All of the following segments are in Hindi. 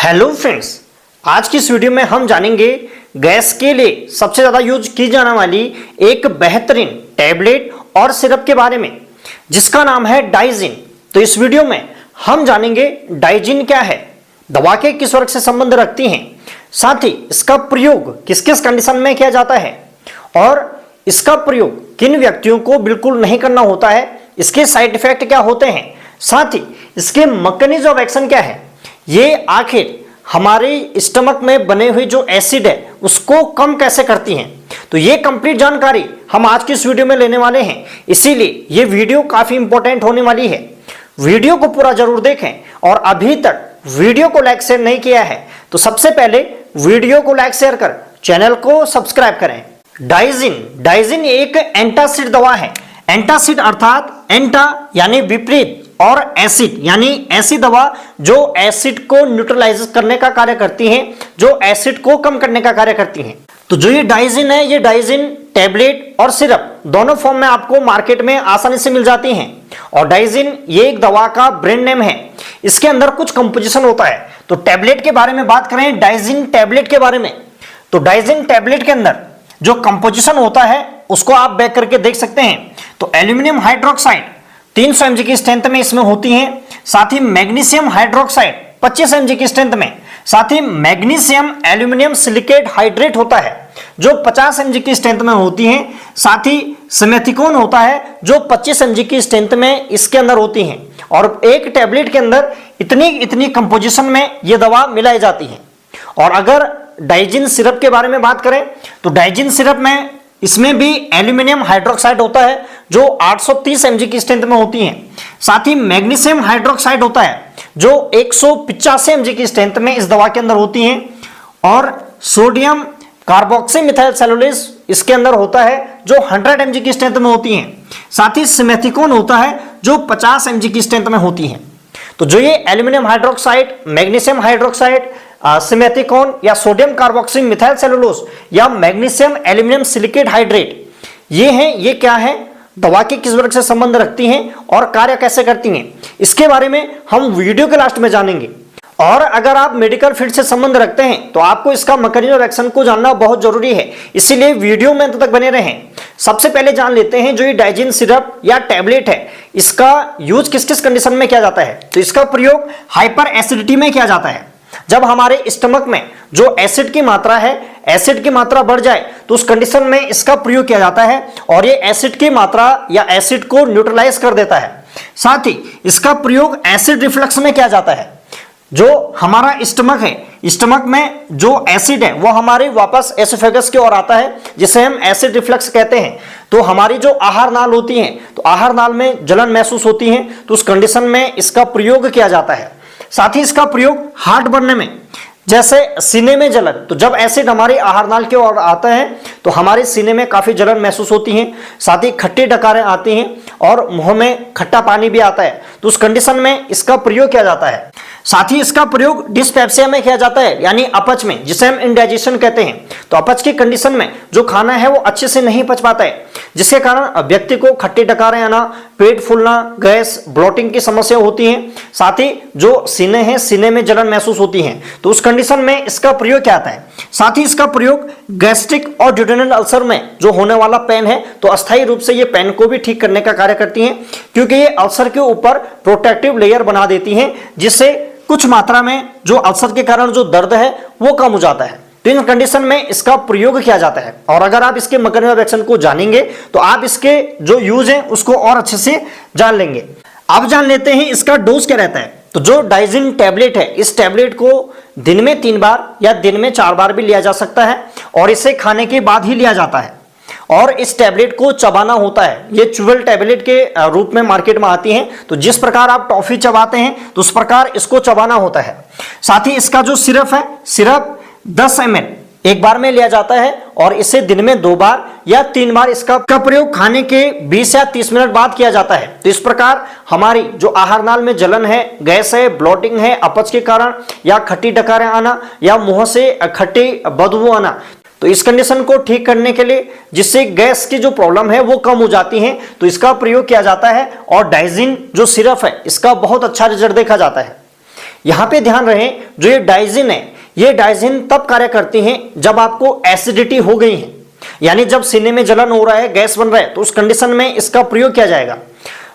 हेलो फ्रेंड्स, आज की इस वीडियो में हम जानेंगे गैस के लिए सबसे ज़्यादा यूज की जाने वाली एक बेहतरीन टैबलेट और सिरप के बारे में जिसका नाम है डाइजिन। तो इस वीडियो में हम जानेंगे डाइजिन क्या है, दवा के किस वर्ग से संबंध रखती हैं, साथ ही इसका प्रयोग किस किस कंडीशन में किया जाता है और इसका प्रयोग किन व्यक्तियों को बिल्कुल नहीं करना होता है, इसके साइड इफेक्ट क्या होते हैं, साथ ही इसके मैकेनिज्म ऑफ एक्शन क्या है, ये आखिर हमारे स्टमक में बने हुए जो एसिड है उसको कम कैसे करती हैं। तो ये कंप्लीट जानकारी हम आज की इस वीडियो में लेने वाले हैं, इसीलिए ये वीडियो काफी इंपॉर्टेंट होने वाली है। वीडियो को पूरा जरूर देखें और अभी तक वीडियो को लाइक शेयर नहीं किया है तो सबसे पहले वीडियो को लाइक शेयर कर चैनल को सब्सक्राइब करें। डाइजिन एक एंटासिड दवा है। एंटासिड अर्थात एंटा यानी विपरीत और एसिड यानी ऐसी दवा जो एसिड को न्यूट्रलाइज करने का कार्य करती हैं, जो एसिड को कम करने का कार्य करती हैं। तो जो ये डाइजिन है, ये डाइजिन टैबलेट और सिरप दोनों फॉर्म में आपको मार्केट में आसानी से मिल जाती हैं। और डाइजिन ये एक दवा का ब्रांड नेम है, इसके अंदर कुछ कंपोजिशन होता है। तो टैबलेट के बारे में बात करें, डाइजिन टैबलेट के बारे में, तो डाइजिन टैबलेट के अंदर जो कंपोजिशन होता है उसको आप बैक करके देख सकते हैं। तो एल्यूमिनियम हाइड्रोक्साइड 300 mg की स्ट्रेंथ में इसमें होती है, साथ ही मैग्नीशियम हाइड्रोक्साइड 25 mg की स्ट्रेंथ में, साथ ही मैग्नीशियम एल्यूमिनियम सिलिकेट हाइड्रेट होता है जो 50 mg की स्ट्रेंथ में होती है, साथ ही सिमेथिकोन होता है जो 25 mg की स्ट्रेंथ में इसके अंदर होती है। और एक टैबलेट के अंदर इतनी कंपोजिशन में ये दवा मिलाई जाती है। और अगर डाइजिन सिरप के बारे में बात करें तो डाइजिन सिरप में इसमें भी एल्यूमिनियम हाइड्रोक्साइड होता है जो 830 mg की स्ट्रेंथ में होती है, साथ ही मैग्नीशियम हाइड्रोक्साइड होता है जो 185 mg की स्ट्रेंथ में इस दवा के अंदर होती है, और सोडियम कार्बोक्सी मिथाइल सेलुलोज इसके अंदर होता है जो 100 mg की स्ट्रेंथ में होती है, साथ ही सिमेथिकोन होता है जो 50 mg की स्ट्रेंथ में होती है। तो जो ये aluminium hydroxide, magnesium hydroxide, simethicone या सोडियम कार्बोक्सी मिथाइल सेलुलोज या मैग्नीशियम एल्यूमिनियम सिलिकेट हाइड्रेट, ये क्या है, दवा के किस वर्ग से संबंध रखती हैं और कार्य कैसे करती हैं, इसके बारे में हम वीडियो के लास्ट में जानेंगे। और अगर आप मेडिकल फील्ड से संबंध रखते हैं तो आपको इसका मैकेनिज्म ऑफ एक्शन को जानना बहुत जरूरी है, इसीलिए वीडियो में अंत तक बने रहें। सबसे पहले जान लेते हैं जो ये डाइजिन सिरप या टैबलेट है, इसका यूज किस किस कंडीशन में किया जाता है। तो इसका प्रयोग हाइपर एसिडिटी में किया जाता है। जब हमारे स्टमक में जो एसिड की मात्रा है, एसिड की मात्रा बढ़ जाए तो उस कंडीशन में इसका प्रयोग किया जाता है और ये एसिड की मात्रा या एसिड को न्यूट्रलाइज कर देता है। साथ ही इसका प्रयोग एसिड रिफ्लक्स में किया जाता है। जो हमारा स्टमक है, स्टमक में जो एसिड है वो हमारे वापस एसोफेगस की ओर आता है, जिसे हम एसिड रिफ्लक्स कहते हैं। तो हमारी जो आहार नाल होती है, तो आहार नाल में जलन महसूस होती है, तो उस कंडीशन में इसका प्रयोग किया जाता है। साथ ही इसका प्रयोग हार्ट बनने में, जैसे सीने में जलन, तो जब एसिड हमारी आहार नाल की ओर आता है तो हमारे सीने में काफी जलन महसूस होती है, साथ ही खट्टी डकारें आती हैं और मुंह में खट्टा पानी भी आता है, तो उस कंडीशन में इसका प्रयोग किया जाता है। साथ ही इसका प्रयोग डिस्पेप्सिया में किया जाता है, यानी अपच में, जिसे हम इंडाइजेशन कहते हैं। तो अपच की कंडीशन में जो खाना है वो अच्छे से नहीं पच पाता है, जिसके कारण व्यक्ति को खट्टी डकारें आना, पेट फूलना, गैस, ब्लोटिंग की समस्या होती है, साथ ही जो सीने हैं, सीने में जलन महसूस होती है, तो उस कंडीशन में इसका प्रयोग क्या आता है। साथ ही इसका प्रयोग गैस्ट्रिक और ड्यूडेनल अल्सर में जो होने वाला पेन है, तो अस्थायी रूप से ये पेन को भी ठीक करने का कार्य करती हैं, क्योंकि ये अल्सर के ऊपर प्रोटेक्टिव लेयर बना देती हैं, जिससे कुछ मात्रा में जो अल्सर के कारण जो दर्द है वो कम हो जाता है। तो इन कंडीशन में इसका प्रयोग किया जाता है। और अगर आप इसके मैकेनिज्म ऑफ एक्शन को जानेंगे तो आप इसके जो यूज है उसको और अच्छे से जान लेंगे। अब जान लेते हैं इसका डोज क्या रहता है। तो जो डाइजिन टैबलेट है, इस टैबलेट को दिन में 3 बार या दिन में 4 बार भी लिया जा सकता है और इसे खाने के बाद ही लिया जाता है। और इस टैबलेट को चबाना होता है, ये च्युअल टैबलेट के रूप में मार्केट में आती हैं। तो जिस प्रकार आप टॉफी चबाते हैं तो उस प्रकार इसको चबाना होता है। साथ ही इसका जो सिरप है, सिरप 10 ml एक बार में लिया जाता है और इसे दिन में 2 बार या 3 बार इसका प्रयोग खाने के 20 या 30 मिनट बाद किया जाता है। तो इस प्रकार हमारी जो आहार नाल में जलन है, गैस है, ब्लोटिंग है, अपच के कारण या खट्टी डकारें आना या मुंह से खट्टी बदबू आना, तो इस कंडीशन को ठीक करने के लिए, जिससे गैस की जो प्रॉब्लम है वो कम हो जाती है, तो इसका प्रयोग किया जाता है। और डाइजिन जो सिरप है इसका बहुत अच्छा रिजल्ट देखा जाता है। यहां पे ध्यान रहे, जो ये डाइजिन है, ये डाइजिन तब कार्य करती हैं जब आपको एसिडिटी हो गई है, यानी जब सीने में जलन हो रहा है, गैस बन रहा है, तो उस कंडीशन में इसका प्रयोग किया जाएगा।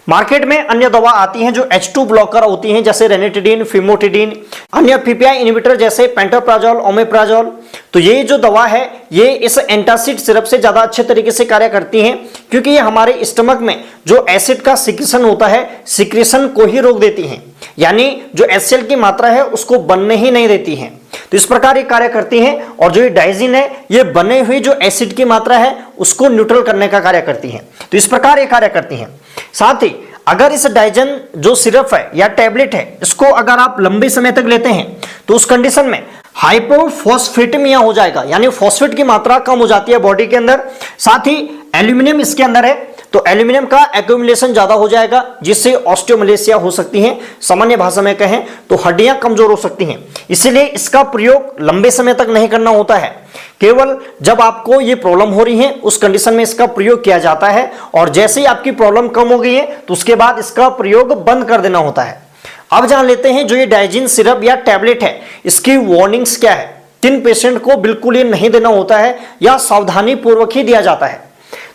मार्केट में अन्य दवा आती हैं जो H2 ब्लॉकर होती हैं, जैसे रेनिटिडीन, फिमोटिडीन, अन्य पीपीआई इनहिबिटर जैसे पेंटोप्राजोल, ओमेप्राजोल। तो ये जो दवा है ये इस एंटासिड सिरप से ज्यादा अच्छे तरीके से कार्य करती हैं, क्योंकि ये हमारे स्टमक में जो एसिड का सिक्रेशन होता है, सिक्रेशन को ही रोक देती हैं, यानी जो HCl की मात्रा है उसको बनने ही नहीं देती हैं। तो इस प्रकार ये कार्य करती हैं। और जो ये डाइजिन है ये बने हुई जो एसिड की मात्रा है उसको न्यूट्रल करने का कार्य करती हैं। तो इस प्रकार ये कार्य करती हैं। साथ ही अगर इस डाइजिन जो सिरप है या टैबलेट है, इसको अगर आप लंबे समय तक लेते हैं तो उस कंडीशन में हाइपोफॉस्फेटेमिया हो जाएगा, यानी फॉस्फेट की मात्रा कम हो जाती है बॉडी के अंदर। साथ ही एल्यूमिनियम इसके अंदर है, तो एल्यूमिनियम का एक्यूमुलेशन ज्यादा हो जाएगा, जिससे ऑस्टियोमलेशिया हो सकती है। सामान्य भाषा में कहें तो हड्डियां कमजोर हो सकती हैं। इसीलिए इसका प्रयोग लंबे समय तक नहीं करना होता है, केवल जब आपको ये प्रॉब्लम हो रही है उस कंडीशन में इसका प्रयोग किया जाता है। और जैसे ही आपकी प्रॉब्लम कम हो गई है तो उसके बाद इसका प्रयोग बंद कर देना होता है। अब जान लेते हैं जो ये डाइजिन सिरप या टैबलेट है, इसकी वार्निंग्स क्या है, किन पेशेंट को बिल्कुल ये नहीं देना होता है या सावधानी पूर्वक ही दिया जाता है।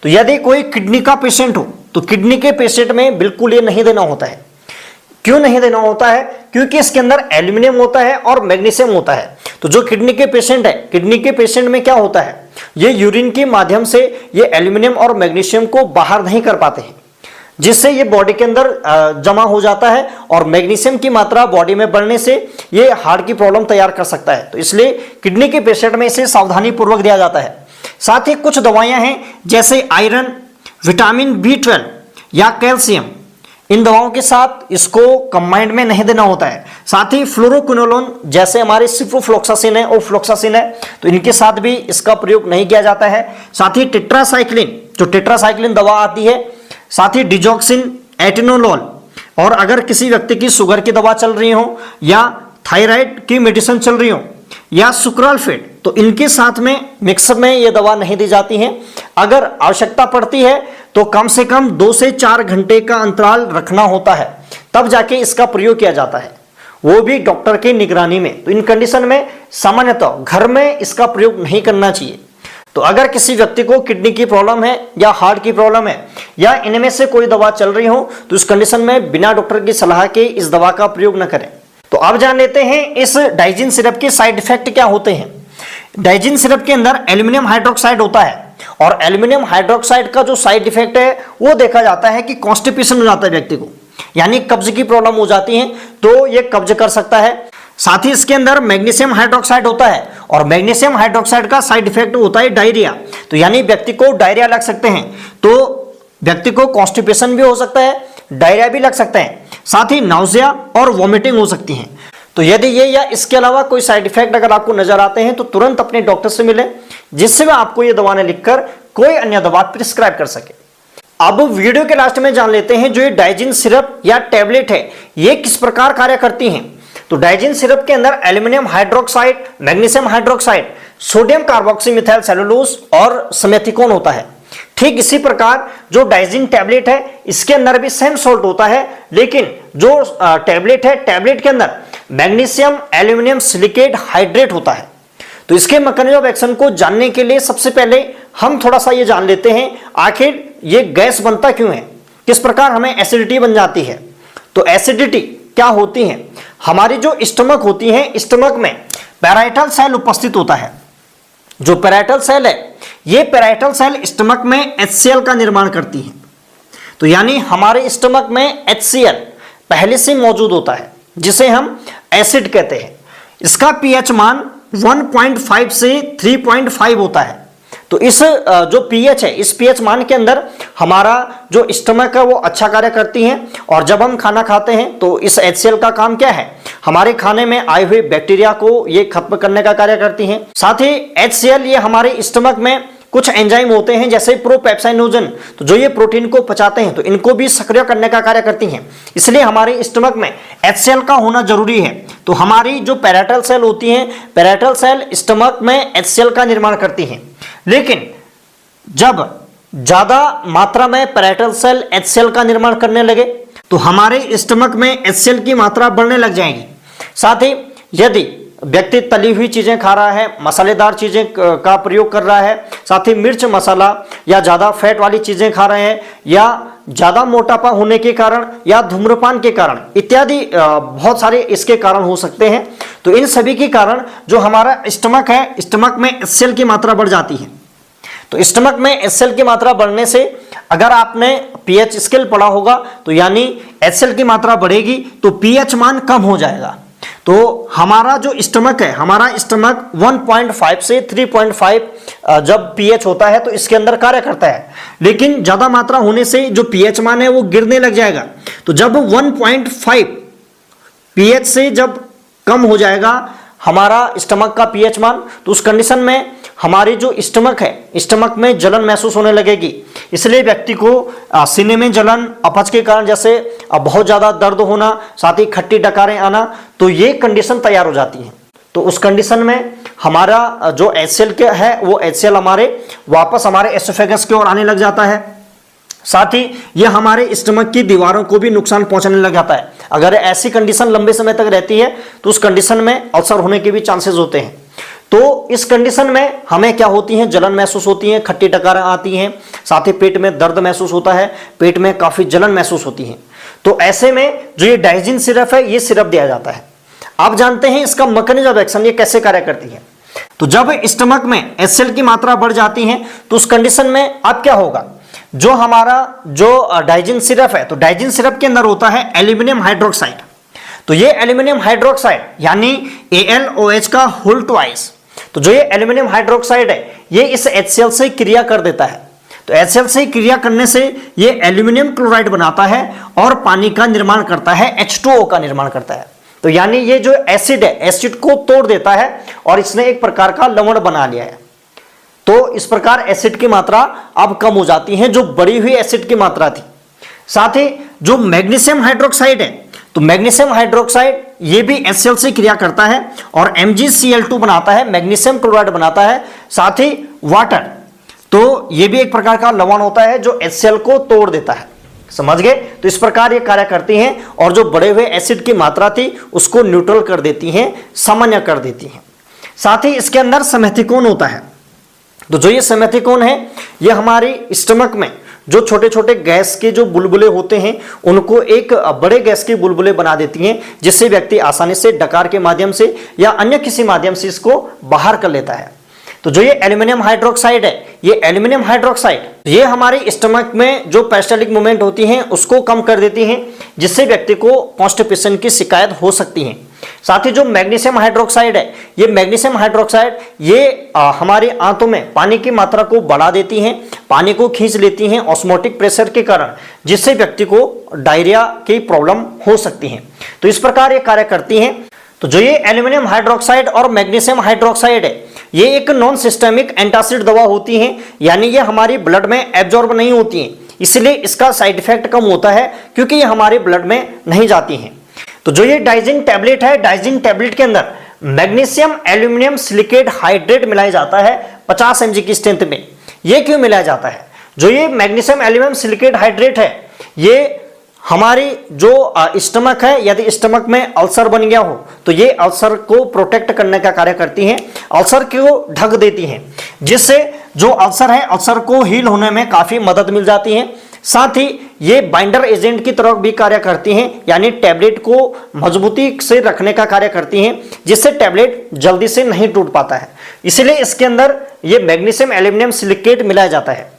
तो यदि कोई किडनी का पेशेंट हो तो किडनी के पेशेंट में बिल्कुल ये नहीं देना होता है। क्यों नहीं देना होता है? क्योंकि इसके अंदर एल्यूमिनियम होता है और मैग्नीशियम होता है। तो जो किडनी के पेशेंट है, किडनी के पेशेंट में क्या होता है, ये यूरिन के माध्यम से ये एल्यूमिनियम और मैग्नीशियम को बाहर नहीं कर पाते हैं, जिससे ये बॉडी के अंदर जमा हो जाता है और मैग्नीशियम की मात्रा बॉडी में बढ़ने से ये हार्ट की प्रॉब्लम तैयार कर सकता है। तो इसलिए किडनी के पेशेंट में इसे सावधानी पूर्वक दिया जाता है। साथ ही कुछ दवाइयां हैं जैसे आयरन, विटामिन B12 या कैल्शियम, इन दवाओं के साथ इसको कंबाइंड में नहीं देना होता है। साथ ही फ्लोरोक्विनोलोन जैसे हमारे सिप्रोफ्लोक्सासिन है, ओफ्लोक्सासिन है, तो इनके साथ भी इसका प्रयोग नहीं किया जाता है। साथ ही टेट्रासाइक्लिन, जो टेट्रासाइक्लिन दवा आती है, साथ ही डिजॉक्सिन, एटेनोलोल, और अगर किसी व्यक्ति की शुगर की दवा चल रही हो या थायराइड की मेडिसिन चल रही हो या सुक्रालफेट, तो इनके साथ में मिक्सअप में ये दवा नहीं दी जाती है। अगर आवश्यकता पड़ती है तो कम से कम 2 से 4 घंटे का अंतराल रखना होता है, तब जाके इसका प्रयोग किया जाता है, वो भी डॉक्टर की निगरानी में। तो इन कंडीशन में सामान्यतः घर में इसका प्रयोग नहीं करना चाहिए। तो अगर किसी व्यक्ति को किडनी की प्रॉब्लम है या हार्ट की प्रॉब्लम है या इनमें से कोई दवा चल रही हो तो इस कंडीशन में बिना डॉक्टर की सलाह के इस दवा का प्रयोग न करें। तो अब जान लेते हैं इस डाइजिन सिरप के साइड इफेक्ट क्या होते हैं। डाइजिन सिरप के अंदर एल्यूमिनियम हाइड्रोक्साइड होता है और एल्यूमिनियम हाइड्रोक्साइड का जो साइड इफेक्ट है वो देखा जाता है कि कॉन्स्टिपेशन हो जाता है व्यक्ति को, यानी कब्ज की प्रॉब्लम हो जाती है तो ये कब्ज कर सकता है। साथ ही इसके अंदर मैग्नीशियम हाइड्रोक्साइड होता है और मैग्नीशियम हाइड्रोक्साइड का साइड इफेक्ट होता है डायरिया, तो यानी व्यक्ति को डायरिया लग सकते हैं, तो व्यक्ति को कॉन्स्टिपेशन भी हो सकता है, डायरिया भी लग सकता है, साथ ही नाउजिया और वॉमिटिंग हो सकती है। तो यदि ये या इसके अलावा कोई साइड इफेक्ट अगर आपको नजर आते हैं तो तुरंत अपने डॉक्टर से मिलें, जिससे वह आपको ये दवाएं लिखकर कोई अन्य दवा प्रिस्क्राइब कर सके। अब वीडियो के लास्ट में जान लेते हैं जो ये डाइजिन सिरप या टैबलेट है ये किस प्रकार कार्य करती हैं। तो डाइजिन सिरप के अंदर aluminium hydroxide, magnesium hydroxide, sodium carboxymethyl cellulose और समेथिकोन होता है। ठीक इसी प्रकार जो डाइजिन टैबलेट है इसके अंदर भी सेम सॉल्ट होता है, लेकिन जो टैबलेट है, टैबलेट के अंदर मैग्नीशियम एल्यूमिनियम सिलिकेट हाइड्रेट होता है। तो इसके मैकेनिज्म ऑफ एक्शन को जानने के लिए सबसे पहले हम थोड़ा सा ये जान लेते हैं आखिर ये गैस बनता क्यों है, किस प्रकार हमें एसिडिटी बन जाती है। तो एसिडिटी क्या होती है, हमारी जो स्टमक होती है, स्टमक में पैराइटल सेल उपस्थित होता है। जो पैराइटल सेल है ये पैराइटल सेल स्टमक में HCl का निर्माण करती है। तो यानी हमारे स्टमक में HCl पहले से मौजूद होता है, जिसे हम एसिड कहते हैं। इसका pH मान 1.5 से 3.5 होता है। तो इस जो pH है, इस pH मान के अंदर हमारा जो स्टमक है वो अच्छा कार्य करती है, और जब हम खाना खाते हैं तो इस HCl का काम क्या है, हमारे खाने में आए हुए बैक्टीरिया को ये खत्म करने का कार्य करती हैं। साथ ही HCl ये हमारे स्टमक में कुछ एंजाइम होते हैं जैसे प्रोपेप्साइनोजन, तो जो ये प्रोटीन को पचाते हैं तो इनको भी सक्रिय करने का कार्य करती हैं। इसलिए हमारे स्टमक में HCl का होना जरूरी है। तो हमारी जो पैराइटल सेल होती हैं, पैराइटल सेल स्टमक में HCl का निर्माण करती हैं, लेकिन जब ज्यादा मात्रा में पैराइटल सेल HCl का निर्माण करने लगे तो हमारे स्टमक में HCl की मात्रा बढ़ने लग जाएगी। साथ ही यदि व्यक्ति तली हुई चीजें खा रहा है, मसालेदार चीजें का प्रयोग कर रहा है, साथ ही मिर्च मसाला या ज्यादा फैट वाली चीजें खा रहे हैं, या ज्यादा मोटापा होने के कारण, या धूम्रपान के कारण इत्यादि बहुत सारे इसके कारण हो सकते हैं। तो इन सभी के कारण जो हमारा स्टमक है, स्टमक में HCl की मात्रा बढ़ जाती है। तो स्टमक में HCl की मात्रा बढ़ने से, अगर आपने pH स्केल पढ़ा होगा, तो यानी HCl की मात्रा बढ़ेगी तो pH मान कम हो जाएगा। तो हमारा जो स्टमक है, हमारा स्टमक 1.5 से 3.5 जब pH होता है तो इसके अंदर कार्य करता है, लेकिन ज्यादा मात्रा होने से जो pH मान है वो गिरने लग जाएगा। तो जब 1.5 pH से जब कम हो जाएगा हमारा स्टमक का pH मान, तो उस कंडीशन में हमारी जो स्टमक है, स्टमक में जलन महसूस होने लगेगी। इसलिए व्यक्ति को सीने में जलन, अपच के कारण जैसे बहुत ज्यादा दर्द होना, साथ ही खट्टी डकारें आना, तो ये कंडीशन तैयार हो जाती है। तो उस कंडीशन में हमारा जो HCl के है वो HCl हमारे वापस हमारे एसोफेगस की ओर आने लग जाता है। साथ ही यह हमारे स्टमक की दीवारों को भी नुकसान पहुंचाने लग जाता है। अगर ऐसी कंडीशन लंबे समय तक रहती है तो उस कंडीशन में अल्सर होने के भी चांसेस होते हैं। तो इस कंडीशन में हमें क्या होती है, जलन महसूस होती है, खट्टी डकारें आती हैं, साथ ही पेट में दर्द महसूस होता है, पेट में काफी जलन महसूस होती है। तो ऐसे में जो ये डाइजिन सिरप है, ये सिरप दिया जाता है। आप जानते हैं इसका मैकेनिज्म ऑफ एक्शन ये कैसे कार्य करती है। तो जब स्टमक में HCl की मात्रा बढ़ जाती है तो उस कंडीशन में अब क्या होगा, जो हमारा जो डाइजिन सिरप है, तो डाइजिन सिरप के अंदर होता है एल्यूमिनियम हाइड्रोक्साइड। तो ये एल्यूमिनियम हाइड्रोक्साइड यानी AlOH का होल ट्वाइस, तो जो ये एल्यूमिनियम हाइड्रोक्साइड है ये इस HCl से क्रिया कर देता है। तो HCl से क्रिया करने से ये एल्यूमिनियम क्लोराइड बनाता है और पानी का निर्माण करता है, H2O का निर्माण करता है। तो यानी ये जो एसिड है, एसिड को तोड़ देता है और इसने एक प्रकार का लवण बना लिया है। तो इस प्रकार एसिड की मात्रा अब कम हो जाती है, जो बढ़ी हुई एसिड की मात्रा थी। साथ ही जो मैग्नीशियम हाइड्रोक्साइड है, तो मैग्नीशियम हाइड्रोक्साइड ये भी HCl से क्रिया करता है और MgCl2 बनाता है, मैग्नीशियम क्लोराइड बनाता है, साथ ही वाटर। तो ये भी एक प्रकार का लवण होता है जो HCl को तोड़ देता है। समझ गए? तो इस प्रकार ये कार्य करती हैं और जो बढ़े हुए एसिड की मात्रा थी उसको न्यूट्रल कर देती हैं, सामान्य कर देती हैं। साथ ही इसके अंदर समैथिकोन होता है। तो जो ये समैथिकोन है ये हमारी स्टमक में जो छोटे छोटे गैस के जो बुलबुले होते हैं उनको एक बड़े गैस के बुलबुले बना देती हैं, जिससे व्यक्ति आसानी से डकार के माध्यम से या अन्य किसी माध्यम से इसको बाहर कर लेता है। तो जो ये एल्यूमिनियम हाइड्रोक्साइड है, ये एल्यूमिनियम हाइड्रोक्साइड ये हमारे स्टमक में जो पेरिस्टाल्टिक मूवमेंट होती हैं उसको कम कर देती हैं, जिससे व्यक्ति को कॉन्स्टिपेशन की शिकायत हो सकती है। साथ ही जो मैग्नीशियम हाइड्रोक्साइड है, ये मैग्नीशियम हाइड्रोक्साइड ये हमारी आंतों में पानी की मात्रा को बढ़ा देती हैं, पानी को खींच लेती हैं ऑस्मोटिक प्रेशर के कारण, जिससे व्यक्ति को डायरिया की प्रॉब्लम हो सकती है। तो इस प्रकार ये कार्य करती हैं। तो जो ये एल्यूमिनियम हाइड्रोक्साइड और मैग्नीशियम हाइड्रोक्साइड है ये एक नॉन सिस्टेमिक एंटासिड दवा होती हैं, यानी ये हमारी ब्लड में एब्जॉर्ब नहीं होती हैं, इसलिए इसका साइड इफेक्ट कम होता है क्योंकि ये हमारे ब्लड में नहीं जाती हैं। तो जो ये डाइजिन टैबलेट है, डाइजिन टैबलेट के अंदर मैग्नीशियम एल्यूमिनियम सिलिकेट हाइड्रेट मिलाया जाता है 50 mg की स्ट्रेंथ में। ये क्यों मिलाया जाता है? जो ये मैग्नीशियम एल्यूमिनियम सिलिकेट हाइड्रेट है ये हमारी जो स्टमक है, यदि स्टमक में अल्सर बन गया हो तो ये अल्सर को प्रोटेक्ट करने का कार्य करती हैं, अल्सर को ढक देती हैं, जिससे जो अल्सर है अल्सर को हील होने में काफी मदद मिल जाती है। साथ ही ये बाइंडर एजेंट की तरह भी कार्य करती हैं, यानी टैबलेट को मजबूती से रखने का कार्य करती हैं, जिससे टैबलेट जल्दी से नहीं टूट पाता है। इसलिए इसके अंदर ये मैग्नीशियम एल्यूमिनियम सिलिकेट मिलाया जाता है।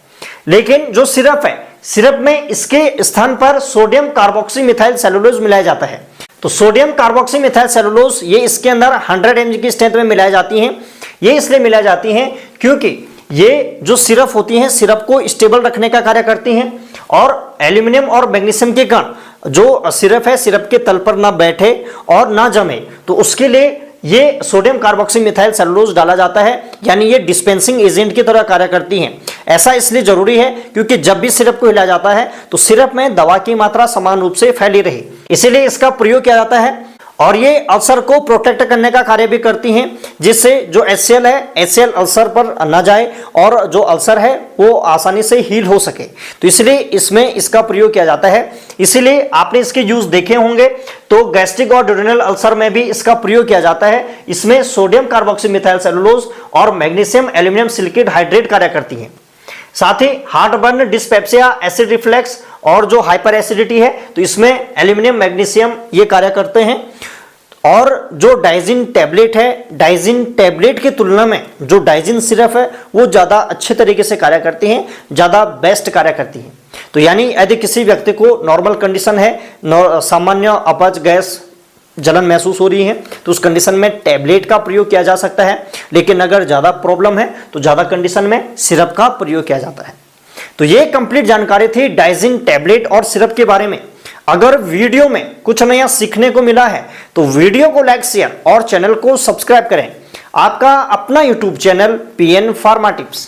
लेकिन जो सिरप है, सिरप में इसके स्थान पर सोडियम कार्बोक्सी मिथाइल सेलुलोज मिलाया जाता है। तो सोडियम कार्बोक्सी मिथाइल सेलुलोज ये इसके अंदर 100 mg की स्ट्रेंथ में मिलाई जाती हैं। ये इसलिए मिलाई जाती हैं क्योंकि ये जो सिरप होती हैं सिरप को स्टेबल रखने का कार्य करती हैं और एल्यूमिनियम और मैग्नीशियम के कारण जो सिरप है सिरप के तल पर ना बैठे और ना जमे, तो उसके लिए ये सोडियम कार्बोक्सी मिथाइल सेलुलोज डाला जाता है, यानी ये डिस्पेंसिंग एजेंट की तरह कार्य करती हैं। ऐसा इसलिए जरूरी है क्योंकि जब भी सिरप को हिलाया जाता है तो सिरप में दवा की मात्रा समान रूप से फैली रहे, इसीलिए इसका प्रयोग किया जाता है। और ये अल्सर को प्रोटेक्ट करने का कार्य भी करती हैं, जिससे जो HCl है HCl अल्सर पर न जाए और जो अल्सर है वो आसानी से हील हो सके। तो इसलिए इसमें इसका प्रयोग किया जाता है। इसीलिए आपने इसके यूज देखे होंगे। तो गैस्ट्रिक और ड्यूडेनल अल्सर में भी इसका प्रयोग किया जाता है। इसमें सोडियम कार्बोक्सी मिथाइल सेलुलोज और मैग्नीशियम एल्यूमिनियम सिलिकेट हाइड्रेट कार्य करती हैं। साथ ही heartburn, dyspepsia, acid reflex और जो हाइपर एसिडिटी है तो इसमें एल्यूमिनियम मैग्नीशियम ये कार्य करते हैं। और जो डाइजिन टैबलेट है, डाइजिन टैबलेट की तुलना में जो डाइजिन सिरप है वो ज़्यादा अच्छे तरीके से कार्य करती हैं, ज़्यादा बेस्ट कार्य करती हैं। तो यानी यदि किसी व्यक्ति को नॉर्मल कंडीशन है, सामान्य अपच, गैस, जलन महसूस हो रही है तो उस कंडीशन में टैबलेट का प्रयोग किया जा सकता है। लेकिन अगर ज़्यादा प्रॉब्लम है तो ज़्यादा कंडीशन में सिरप का प्रयोग किया जाता है। तो ये कंप्लीट जानकारी थी डाइजिन टैबलेट और सिरप के बारे में। अगर वीडियो में कुछ नया सीखने को मिला है तो वीडियो को लाइक, शेयर और चैनल को सब्सक्राइब करें। आपका अपना YouTube channel PN pharma tips.